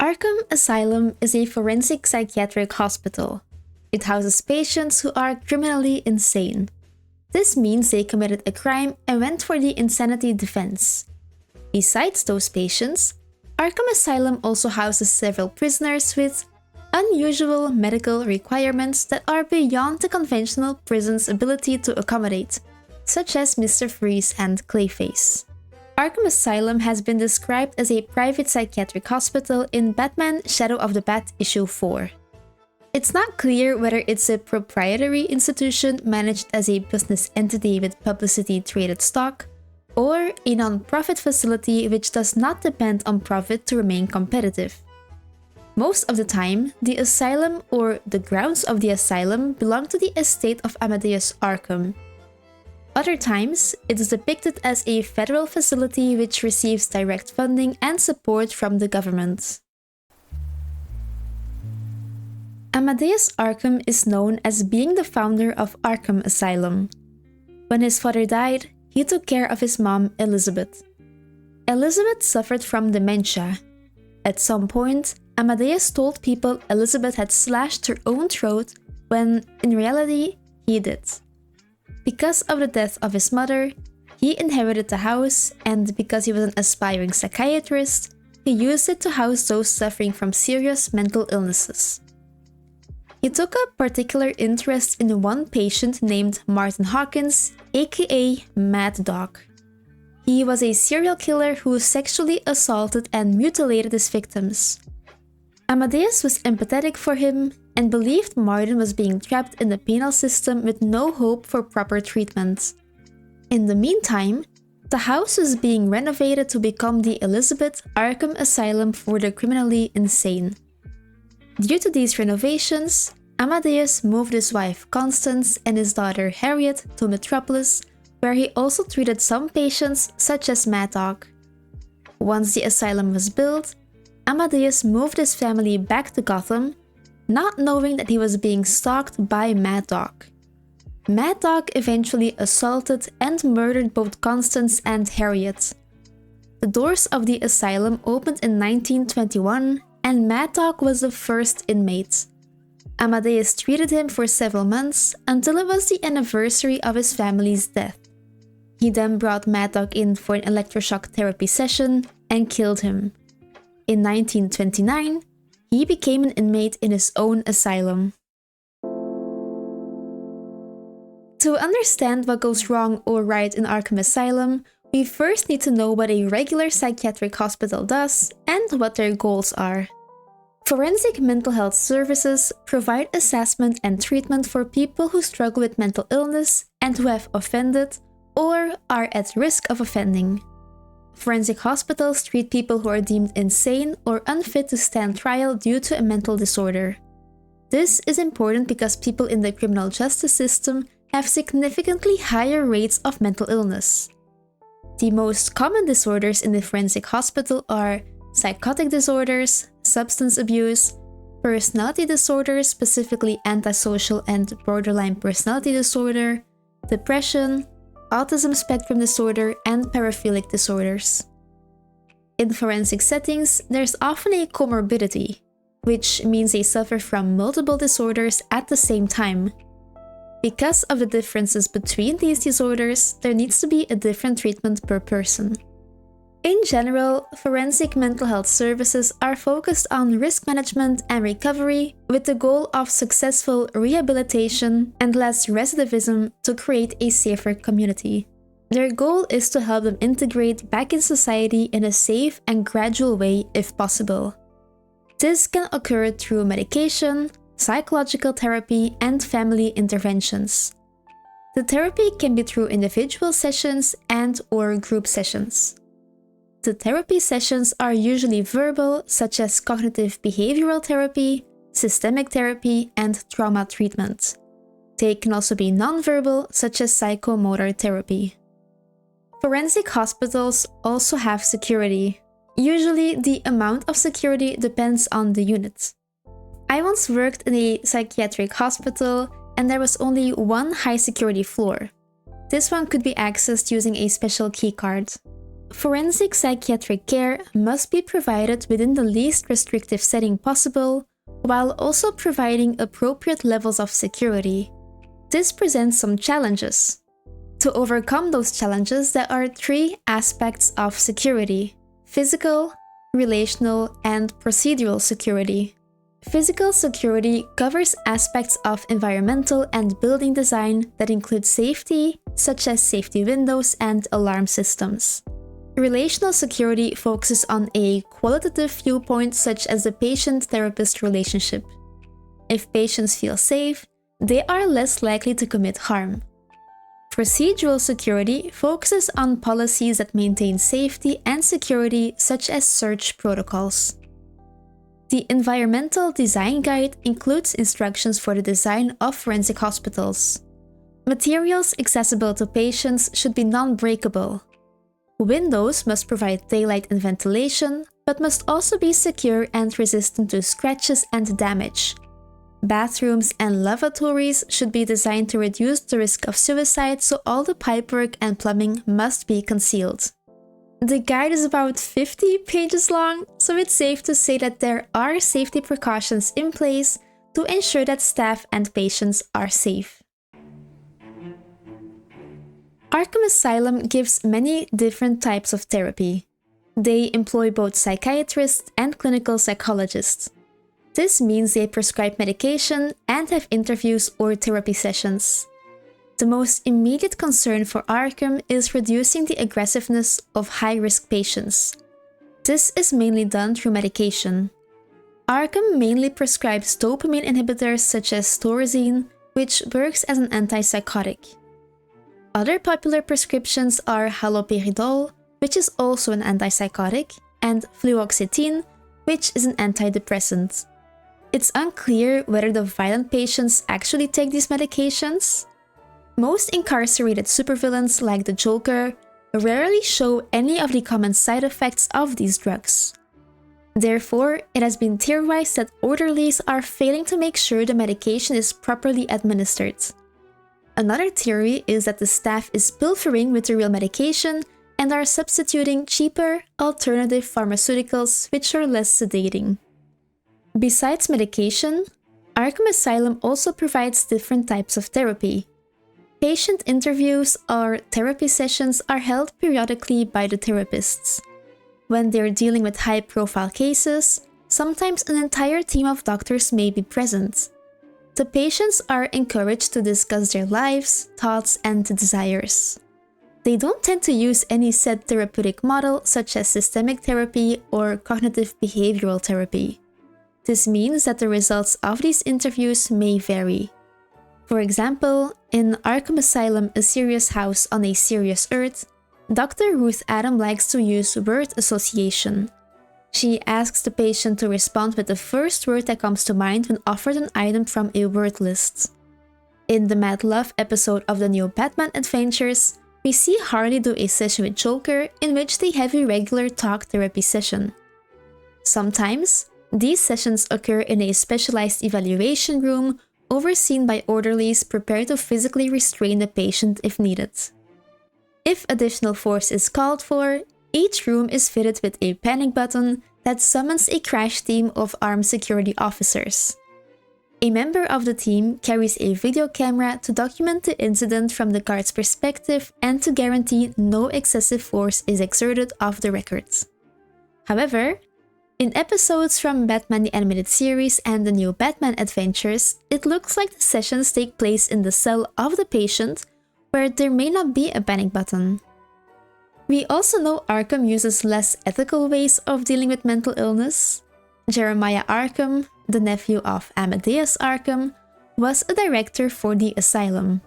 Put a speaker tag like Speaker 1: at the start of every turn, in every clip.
Speaker 1: Arkham Asylum is a forensic psychiatric hospital. It houses patients who are criminally insane. This means they committed a crime and went for the insanity defense. Besides those patients, Arkham Asylum also houses several prisoners with unusual medical requirements that are beyond the conventional prison's ability to accommodate, such as Mr. Freeze and Clayface. Arkham Asylum has been described as a private psychiatric hospital in Batman Shadow of the Bat issue 4. It's not clear whether it's a proprietary institution managed as a business entity with publicity-traded stock, or a non-profit facility which does not depend on profit to remain competitive. Most of the time, the asylum or the grounds of the asylum belong to the estate of Amadeus Arkham. Other times, it is depicted as a federal facility which receives direct funding and support from the government. Amadeus Arkham is known as being the founder of Arkham Asylum. When his father died, he took care of his mom, Elizabeth. Elizabeth suffered from dementia. At some point, Amadeus told people Elizabeth had slashed her own throat when, in reality, he did. Because of the death of his mother, he inherited the house, and because he was an aspiring psychiatrist, he used it to house those suffering from serious mental illnesses. He took a particular interest in one patient named Martin Hawkins, aka Mad Dog. He was a serial killer who sexually assaulted and mutilated his victims. Amadeus was empathetic for him and believed Martin was being trapped in the penal system with no hope for proper treatment. In the meantime, the house was being renovated to become the Elizabeth Arkham Asylum for the criminally insane. Due to these renovations, Amadeus moved his wife Constance and his daughter Harriet to Metropolis, where he also treated some patients such as Mad Dog. Once the asylum was built, Amadeus moved his family back to Gotham, not knowing that he was being stalked by Mad Dog. Mad Dog eventually assaulted and murdered both Constance and Harriet. The doors of the asylum opened in 1921, and Mad Dog was the first inmate. Amadeus treated him for several months until it was the anniversary of his family's death. He then brought Mad Dog in for an electroshock therapy session and killed him. In 1929, he became an inmate in his own asylum. To understand what goes wrong or right in Arkham Asylum, we first need to know what a regular psychiatric hospital does and what their goals are. Forensic mental health services provide assessment and treatment for people who struggle with mental illness and who have offended or are at risk of offending. Forensic hospitals treat people who are deemed insane or unfit to stand trial due to a mental disorder. This is important because people in the criminal justice system have significantly higher rates of mental illness. The most common disorders in the forensic hospital are psychotic disorders, substance abuse, personality disorders, specifically antisocial and borderline personality disorder, depression, autism spectrum disorder, and paraphilic disorders. In forensic settings, there's often a comorbidity, which means they suffer from multiple disorders at the same time. Because of the differences between these disorders, there needs to be a different treatment per person. In general, forensic mental health services are focused on risk management and recovery with the goal of successful rehabilitation and less recidivism to create a safer community. Their goal is to help them integrate back in society in a safe and gradual way if possible. This can occur through medication, psychological therapy, and family interventions. The therapy can be through individual sessions and/or group sessions. The therapy sessions are usually verbal, such as cognitive behavioral therapy, systemic therapy, and trauma treatment. They can also be nonverbal, such as psychomotor therapy. Forensic hospitals also have security. Usually, the amount of security depends on the unit. I once worked in a psychiatric hospital, and there was only one high security floor. This one could be accessed using a special key card. forensic psychiatric care must be provided within the least restrictive setting possible, while also providing appropriate levels of security. This presents some challenges. To overcome those challenges, there are three aspects of security: physical, relational, and procedural security. Physical security covers aspects of environmental and building design that include safety, such as safety windows and alarm systems. Relational security focuses on a qualitative viewpoint, such as the patient-therapist relationship. If patients feel safe, they are less likely to commit harm. Procedural security focuses on policies that maintain safety and security, such as search protocols. The Environmental Design Guide includes instructions for the design of forensic hospitals. Materials accessible to patients should be non-breakable. Windows must provide daylight and ventilation, but must also be secure and resistant to scratches and damage. Bathrooms and lavatories should be designed to reduce the risk of suicide, so all the pipework and plumbing must be concealed. The guide is about 50 pages long, so it's safe to say that there are safety precautions in place to ensure that staff and patients are safe. Arkham Asylum gives many different types of therapy. They employ both psychiatrists and clinical psychologists. This means they prescribe medication and have interviews or therapy sessions. The most immediate concern for Arkham is reducing the aggressiveness of high-risk patients. This is mainly done through medication. Arkham mainly prescribes dopamine inhibitors such as Thorazine, which works as an antipsychotic. Other popular prescriptions are haloperidol, which is also an antipsychotic, and fluoxetine, which is an antidepressant. It's unclear whether the violent patients actually take these medications. Most incarcerated supervillains, like the Joker, rarely show any of the common side effects of these drugs. Therefore, it has been theorized that orderlies are failing to make sure the medication is properly administered. Another theory is that the staff is pilfering with the real medication and are substituting cheaper, alternative pharmaceuticals which are less sedating. Besides medication, Arkham Asylum also provides different types of therapy. Patient interviews or therapy sessions are held periodically by the therapists. When they're dealing with high-profile cases, sometimes an entire team of doctors may be present. The patients are encouraged to discuss their lives, thoughts, and desires. They don't tend to use any set therapeutic model, such as systemic therapy or cognitive behavioral therapy. This means that the results of these interviews may vary. For example, in Arkham Asylum, A Serious House on a Serious Earth, Dr. Ruth Adam likes to use word association. She asks the patient to respond with the first word that comes to mind when offered an item from a word list. In the Mad Love episode of the new Batman Adventures, we see Harley do a session with Joker in which they have a regular talk therapy session. Sometimes, these sessions occur in a specialized evaluation room overseen by orderlies prepared to physically restrain the patient if needed. If additional force is called for, each room is fitted with a panic button that summons a crash team of armed security officers. A member of the team carries a video camera to document the incident from the guard's perspective and to guarantee no excessive force is exerted off the record. However, in episodes from Batman the Animated Series and the new Batman Adventures, it looks like the sessions take place in the cell of the patient, where there may not be a panic button. We also know Arkham uses less ethical ways of dealing with mental illness. Jeremiah Arkham, the nephew of Amadeus Arkham, was a director for the asylum.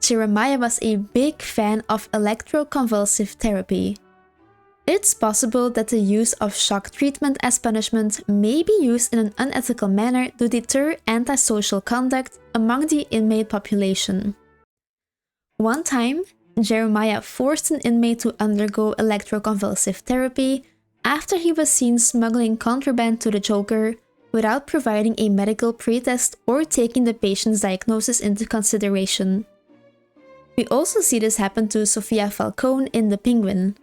Speaker 1: Jeremiah was a big fan of electroconvulsive therapy. It's possible that the use of shock treatment as punishment may be used in an unethical manner to deter antisocial conduct among the inmate population. One time, Jeremiah forced an inmate to undergo electroconvulsive therapy after he was seen smuggling contraband to the Joker without providing a medical pretest or taking the patient's diagnosis into consideration. We also see this happen to Sophia Falcone in The Penguin.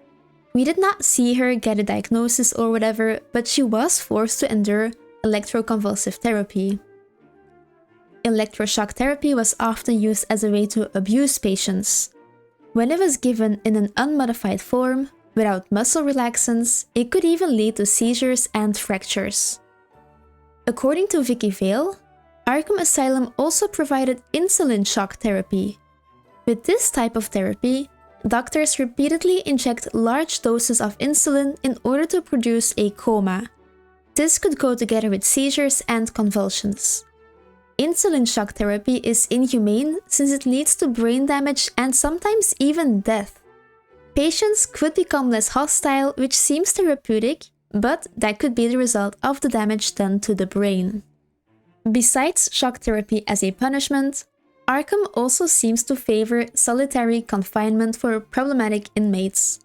Speaker 1: We did not see her get a diagnosis or whatever, but she was forced to endure electroconvulsive therapy. Electroshock therapy was often used as a way to abuse patients. When it was given in an unmodified form, without muscle relaxants, it could even lead to seizures and fractures. According to Vicky Vale, Arkham Asylum also provided insulin shock therapy. With this type of therapy, doctors repeatedly inject large doses of insulin in order to produce a coma. This could go together with seizures and convulsions. Insulin shock therapy is inhumane since it leads to brain damage and sometimes even death. Patients could become less hostile, which seems therapeutic, but that could be the result of the damage done to the brain. Besides shock therapy as a punishment, Arkham also seems to favor solitary confinement for problematic inmates.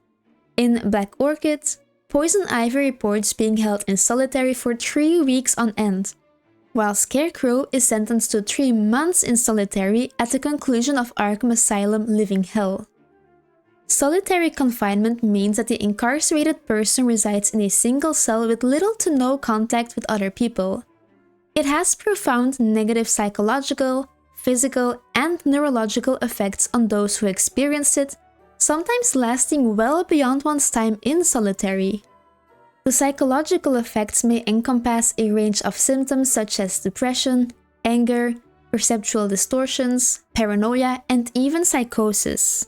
Speaker 1: In Black Orchid, Poison Ivy reports being held in solitary for 3 weeks on end, while Scarecrow is sentenced to 3 months in solitary at the conclusion of Arkham Asylum Living Hell. Solitary confinement means that the incarcerated person resides in a single cell with little to no contact with other people. It has profound negative psychological, physical, and neurological effects on those who experience it, sometimes lasting well beyond one's time in solitary. The psychological effects may encompass a range of symptoms such as depression, anger, perceptual distortions, paranoia, and even psychosis.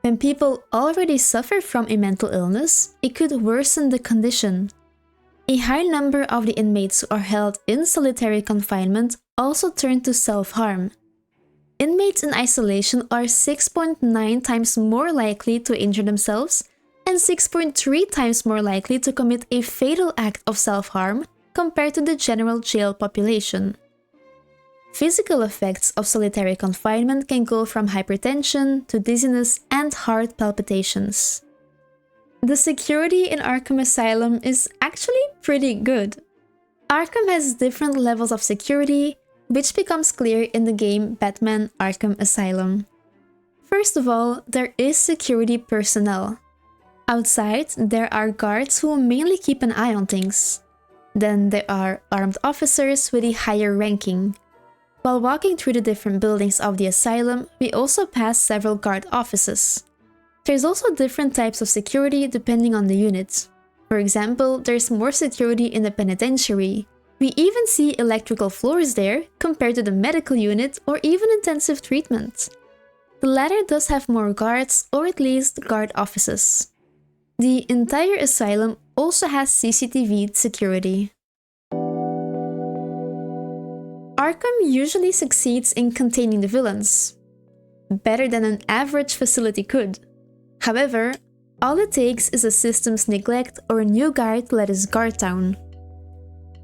Speaker 1: When people already suffer from a mental illness, it could worsen the condition. A high number of the inmates who are held in solitary confinement also turn to self-harm. Inmates in isolation are 6.9 times more likely to injure themselves and 6.3 times more likely to commit a fatal act of self-harm compared to the general jail population. Physical effects of solitary confinement can go from hypertension to dizziness and heart palpitations. The security in Arkham Asylum is actually pretty good. Arkham has different levels of security, which becomes clear in the game Batman Arkham Asylum. First of all, there is security personnel. Outside, there are guards who mainly keep an eye on things. Then there are armed officers with a higher ranking. While walking through the different buildings of the asylum, we also pass several guard offices. There's also different types of security depending on the unit. For example, there's more security in the penitentiary. We even see electrical floors there compared to the medical unit or even intensive treatment. The latter does have more guards, or at least guard offices. The entire asylum also has CCTV security. Arkham usually succeeds in containing the villains, better than an average facility could. However, all it takes is a system's neglect or a new guy to let his guard down.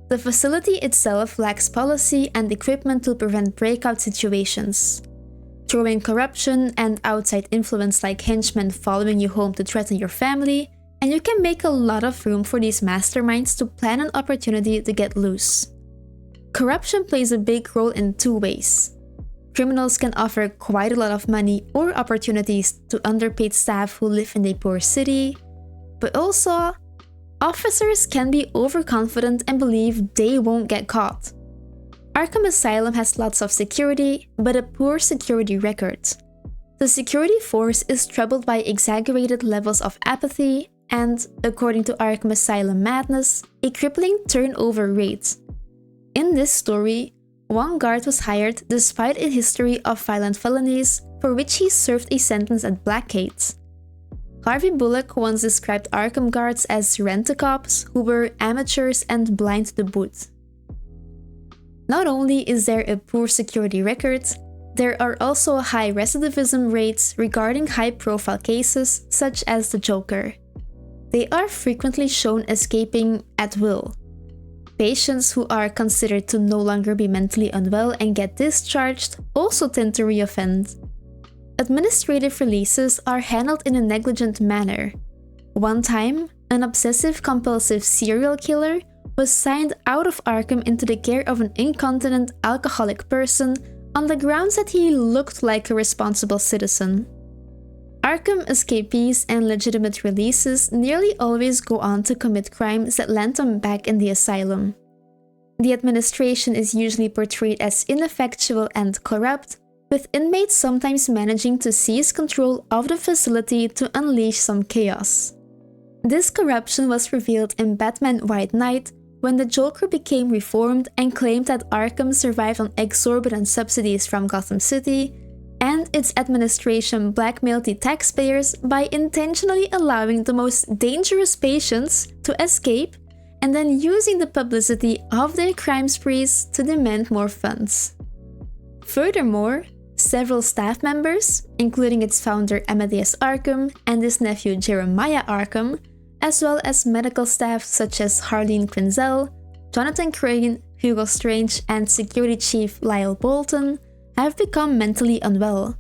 Speaker 1: The facility itself lacks policy and equipment to prevent breakout situations. Throw in corruption and outside influence like henchmen following you home to threaten your family, and you can make a lot of room for these masterminds to plan an opportunity to get loose. Corruption plays a big role in 2 ways. Criminals can offer quite a lot of money or opportunities to underpaid staff who live in a poor city, but also, officers can be overconfident and believe they won't get caught. Arkham Asylum has lots of security, but a poor security record. The security force is troubled by exaggerated levels of apathy and, according to Arkham Asylum Madness, a crippling turnover rate. In this story, one guard was hired despite a history of violent felonies for which he served a sentence at Blackgate. Harvey Bullock once described Arkham guards as rent-a-cops who were amateurs and blind to boot. Not only is there a poor security record, there are also high recidivism rates regarding high-profile cases such as the Joker. They are frequently shown escaping at will. Patients who are considered to no longer be mentally unwell and get discharged also tend to reoffend. Administrative releases are handled in a negligent manner. One time, an obsessive-compulsive serial killer was signed out of Arkham into the care of an incontinent alcoholic person on the grounds that he looked like a responsible citizen. Arkham escapees and legitimate releases nearly always go on to commit crimes that land them back in the asylum. The administration is usually portrayed as ineffectual and corrupt, with inmates sometimes managing to seize control of the facility to unleash some chaos. This corruption was revealed in Batman White Knight when the Joker became reformed and claimed that Arkham survived on exorbitant subsidies from Gotham City, and its administration blackmailed the taxpayers by intentionally allowing the most dangerous patients to escape and then using the publicity of their crime sprees to demand more funds. Furthermore, several staff members, including its founder Amadeus Arkham and his nephew Jeremiah Arkham, as well as medical staff such as Harleen Quinzel, Jonathan Crane, Hugo Strange, and security chief Lyle Bolton, have become mentally unwell.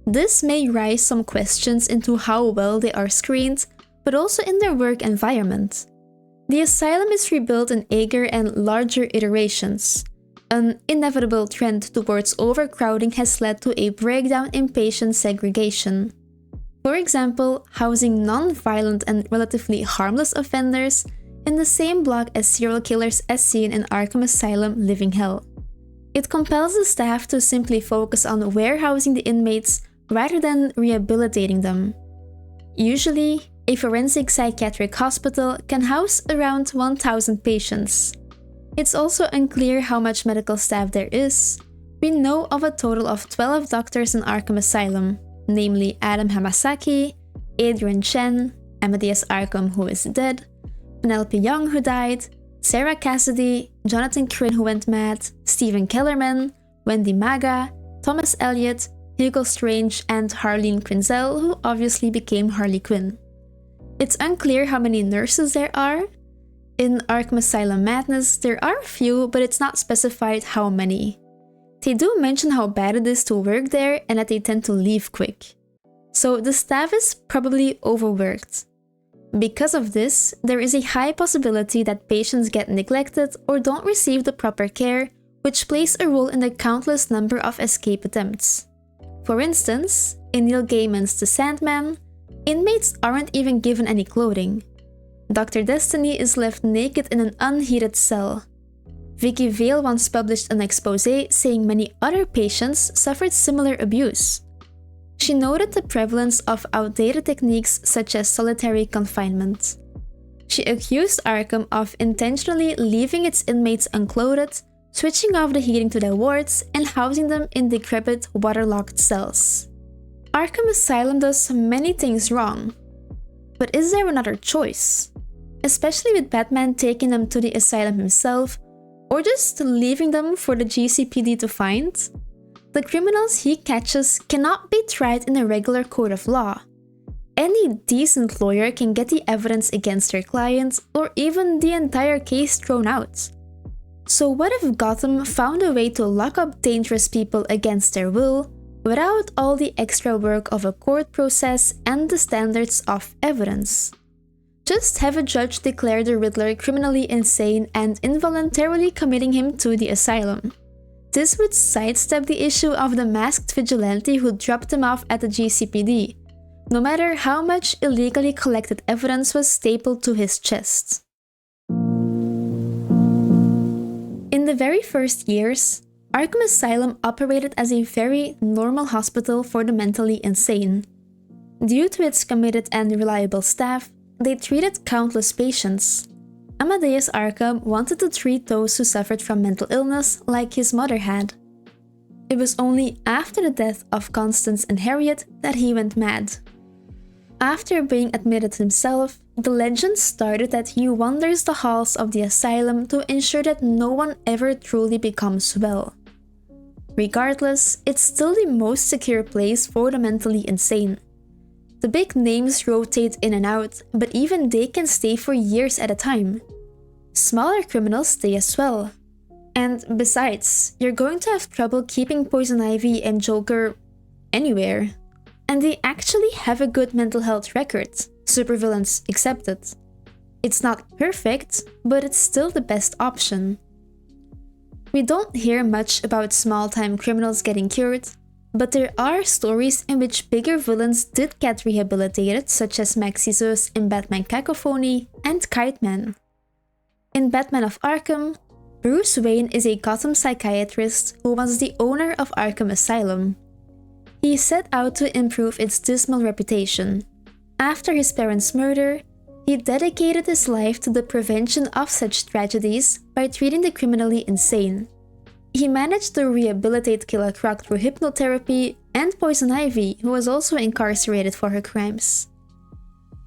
Speaker 1: This may raise some questions into how well they are screened, but also in their work environment. The asylum is rebuilt in bigger and larger iterations. An inevitable trend towards overcrowding has led to a breakdown in patient segregation. For example, housing non-violent and relatively harmless offenders in the same block as serial killers as seen in Arkham Asylum Living Hell. It compels the staff to simply focus on warehousing the inmates rather than rehabilitating them. Usually, a forensic psychiatric hospital can house around 1,000 patients. It's also unclear how much medical staff there is. We know of a total of 12 doctors in Arkham Asylum, namely Adam Hamasaki, Adrian Chen, Amadeus Arkham who is dead, Penelope Young who died, Sarah Cassidy, Jonathan Crane who went mad, Stephen Kellerman, Wendy Maga, Thomas Elliott, Hugo Strange, and Harleen Quinzel, who obviously became Harley Quinn. It's unclear how many nurses there are. In Arkham Asylum Madness, there are a few, but it's not specified how many. They do mention how bad it is to work there and that they tend to leave quick. So the staff is probably overworked. Because of this, there is a high possibility that patients get neglected or don't receive the proper care, which plays a role in the countless number of escape attempts. For instance, in Neil Gaiman's The Sandman, inmates aren't even given any clothing. Dr. Destiny is left naked in an unheated cell. Vicky Vale once published an expose saying many other patients suffered similar abuse. She noted the prevalence of outdated techniques such as solitary confinement. She accused Arkham of intentionally leaving its inmates unclothed, switching off the heating to their wards, and housing them in decrepit, waterlogged cells. Arkham Asylum does many things wrong. But is there another choice? Especially with Batman taking them to the asylum himself, or just leaving them for the GCPD to find? The criminals he catches cannot be tried in a regular court of law. Any decent lawyer can get the evidence against their client, or even the entire case thrown out. So what if Gotham found a way to lock up dangerous people against their will, without all the extra work of a court process and the standards of evidence? Just have a judge declare the Riddler criminally insane and involuntarily committing him to the asylum. This would sidestep the issue of the masked vigilante who dropped him off at the GCPD, no matter how much illegally collected evidence was stapled to his chest. In the very first years, Arkham Asylum operated as a very normal hospital for the mentally insane. Due to its committed and reliable staff, they treated countless patients. Amadeus Arkham wanted to treat those who suffered from mental illness like his mother had. It was only after the death of Constance and Harriet that he went mad. After being admitted himself, the legend started that he wanders the halls of the asylum to ensure that no one ever truly becomes well. Regardless, it's still the most secure place for the mentally insane. The big names rotate in and out, but even they can stay for years at a time. Smaller criminals stay as well. And besides, you're going to have trouble keeping Poison Ivy and Joker anywhere. And they actually have a good mental health record, supervillains accepted. It's not perfect, but it's still the best option. We don't hear much about small-time criminals getting cured, But there are stories in which bigger villains did get rehabilitated, such as Maxie Zeus in Batman Cacophony and Kite Man. In Batman of Arkham, Bruce Wayne is a Gotham psychiatrist who was the owner of Arkham Asylum. He set out to improve its dismal reputation. After his parents' murder, he dedicated his life to the prevention of such tragedies by treating the criminally insane. He managed to rehabilitate Killer Croc through hypnotherapy and Poison Ivy, who was also incarcerated for her crimes.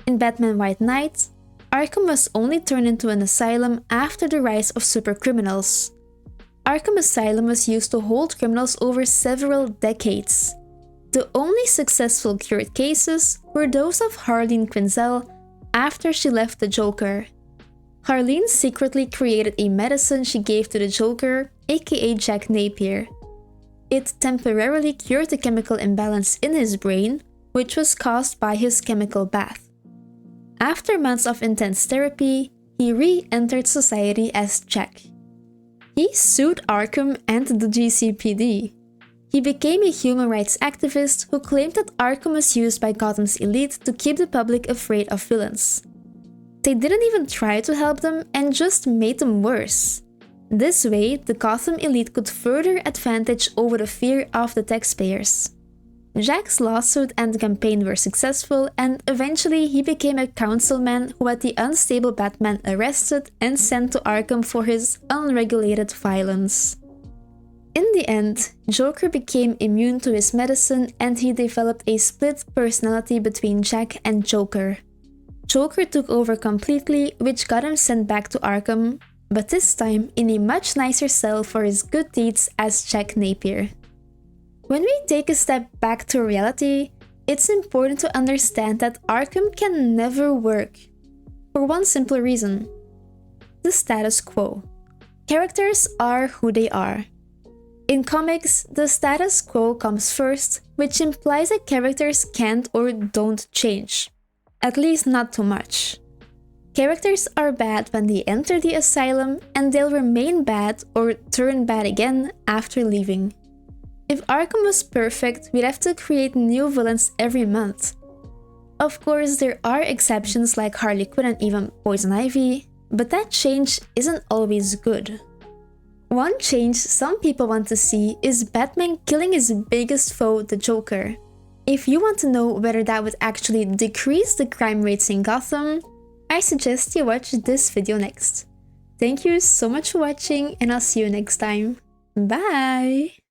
Speaker 1: In Batman White Knight, Arkham was only turned into an asylum after the rise of supercriminals. Arkham Asylum was used to hold criminals over several decades. The only successful cured cases were those of Harleen Quinzel after she left the Joker. Harleen secretly created a medicine she gave to the Joker, aka Jack Napier. It temporarily cured the chemical imbalance in his brain, which was caused by his chemical bath. After months of intense therapy, he re-entered society as Jack. He sued Arkham and the GCPD. He became a human rights activist who claimed that Arkham was used by Gotham's elite to keep the public afraid of villains. They didn't even try to help them and just made them worse. This way, the Gotham elite could further advantage over the fear of the taxpayers. Jack's lawsuit and campaign were successful, and eventually he became a councilman who had the unstable Batman arrested and sent to Arkham for his unregulated violence. In the end, Joker became immune to his medicine and he developed a split personality between Jack and Joker. Joker took over completely, which got him sent back to Arkham, but this time in a much nicer cell for his good deeds as Jack Napier. When we take a step back to reality, it's important to understand that Arkham can never work. For one simple reason: the status quo. Characters are who they are. In comics, the status quo comes first, which implies that characters can't or don't change. At least not too much. Characters are bad when they enter the asylum, and they'll remain bad or turn bad again after leaving. If Arkham was perfect, we'd have to create new villains every month. Of course, there are exceptions like Harley Quinn and even Poison Ivy, but that change isn't always good. One change some people want to see is Batman killing his biggest foe, the Joker. If you want to know whether that would actually decrease the crime rates in Gotham, I suggest you watch this video next. Thank you so much for watching, and I'll see you next time. Bye!